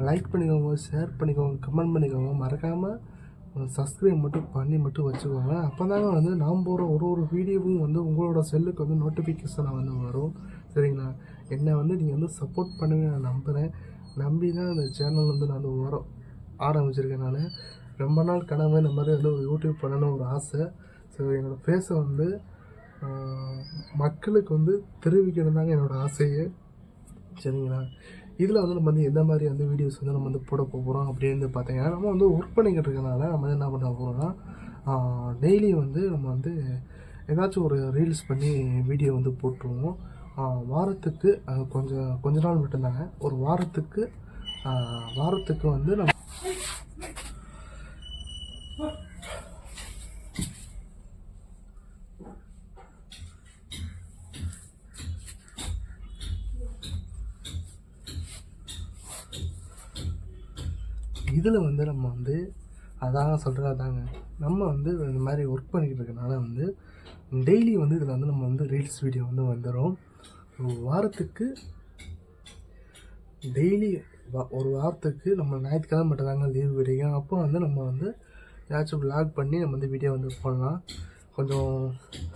Like பண்ணிக்கோங்க, share பண்ணிக்கோங்க, comment பண்ணிக்கோங்க. மறக்காமல் சப்ஸ்கிரைப் மட்டும் வச்சுக்கோங்க. அப்போ தாங்க வந்து நான் போகிற ஒரு வீடியோவும் வந்து உங்களோட செல்லுக்கு வந்து நோட்டிஃபிகேஷனாக வந்து வரும். சரிங்களா? என்னை வந்து நீங்கள் வந்து சப்போர்ட் பண்ணுவீங்க நான் நம்புகிறேன். நம்பி தான் இந்த சேனல் வந்து நான் வந்து ஆரம்பிச்சிருக்கேன். நான் ரொம்ப நாள் கனவு இந்த மாதிரி வந்து ஒரு யூடியூப் பண்ணணும்னு ஒரு ஆசை. ஸோ என்னோடய ஃபேஸை வந்து மக்களுக்கு வந்து தெரிவிக்கணும் தாங்க என்னோடய ஆசையே. சரிங்களா? இதில் வந்து நம்ம வந்து எந்த மாதிரி வந்து வீடியோஸ் வந்து நம்ம வந்து போட போகிறோம் அப்படின்னு பார்த்தீங்கன்னா, நம்ம வந்து ஒர்க் பண்ணிக்கிட்டு இருக்கனால நம்ம வந்து என்ன பண்ண போகிறோம்னா, டெய்லி வந்து நம்ம வந்து ஏதாச்சும் ஒரு ரீல்ஸ் பண்ணி வீடியோ வந்து போட்டுருவோம். வாரத்துக்கு கொஞ்ச நாள் மட்டும்தாங்க. ஒரு வாரத்துக்கு வந்து நம்ம இதில் வந்து நம்ம வந்து அதாங்க நம்ம வந்து இந்த மாதிரி ஒர்க் பண்ணிக்கிட்டு இருக்கனால வந்து டெய்லி வந்து இதில் வந்து நம்ம வந்து ரீல்ஸ் வீடியோ வந்து வந்துடும். வாரத்துக்கு டெய்லி ஒரு வாரத்துக்கு நம்ம ஞாயிற்றுக்கிழமை மட்டும் தாங்க லீவ் கிடைக்கும். அப்போ வந்து நம்ம வந்து ஏதாச்சும் விளாக் பண்ணி நம்ம வந்து வீடியோ வந்து போடலாம். கொஞ்சம்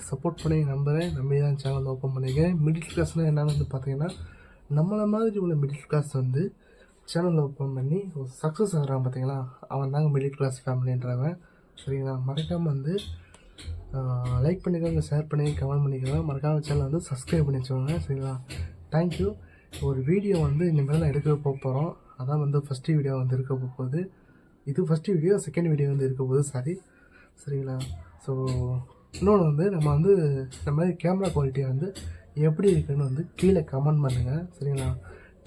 சப்போர்ட் பண்ணி நம்பி தான் சேனல் ஓப்பன் பண்ணியிருக்கேன். மிடில் கிளாஸ்னால் என்னென்னு வந்து பார்த்தீங்கன்னா, நம்மளை மாதிரி உள்ள மிடில் கிளாஸ் வந்து சேனல் ஓப்பன் பண்ணி ஒரு சக்ஸஸ் ஆகிறான் பார்த்தீங்களா, அவன் தாங்க மிடில் கிளாஸ் ஃபேமிலின்றவன். சரிங்களா? மறக்காமல் வந்து லைக் பண்ணிக்கோங்க, ஷேர் பண்ணி கமெண்ட் பண்ணிக்கோங்க. மறக்காமல் சேனல் வந்து சப்ஸ்கிரைப் பண்ணி வச்சுக்கோங்க. சரிங்களா? தேங்க்யூ. ஒரு வீடியோ வந்து இனிமேல் நான் எடுக்க போகிறோம். அதான் வந்து ஃபஸ்ட்டு வீடியோ வந்து இருக்க போகுது. இது ஃபஸ்ட்டு வீடியோ, செகண்ட் வீடியோ வந்து இருக்க போகுது. சரிங்களா? ஸோ இன்னொன்று வந்து நம்ம வந்து இந்த மாதிரி கேமரா குவாலிட்டியை வந்து எப்படி இருக்குன்னு வந்து கீழே கமெண்ட் பண்ணுங்கள். சரிங்களா?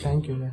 தேங்க்யூங்க.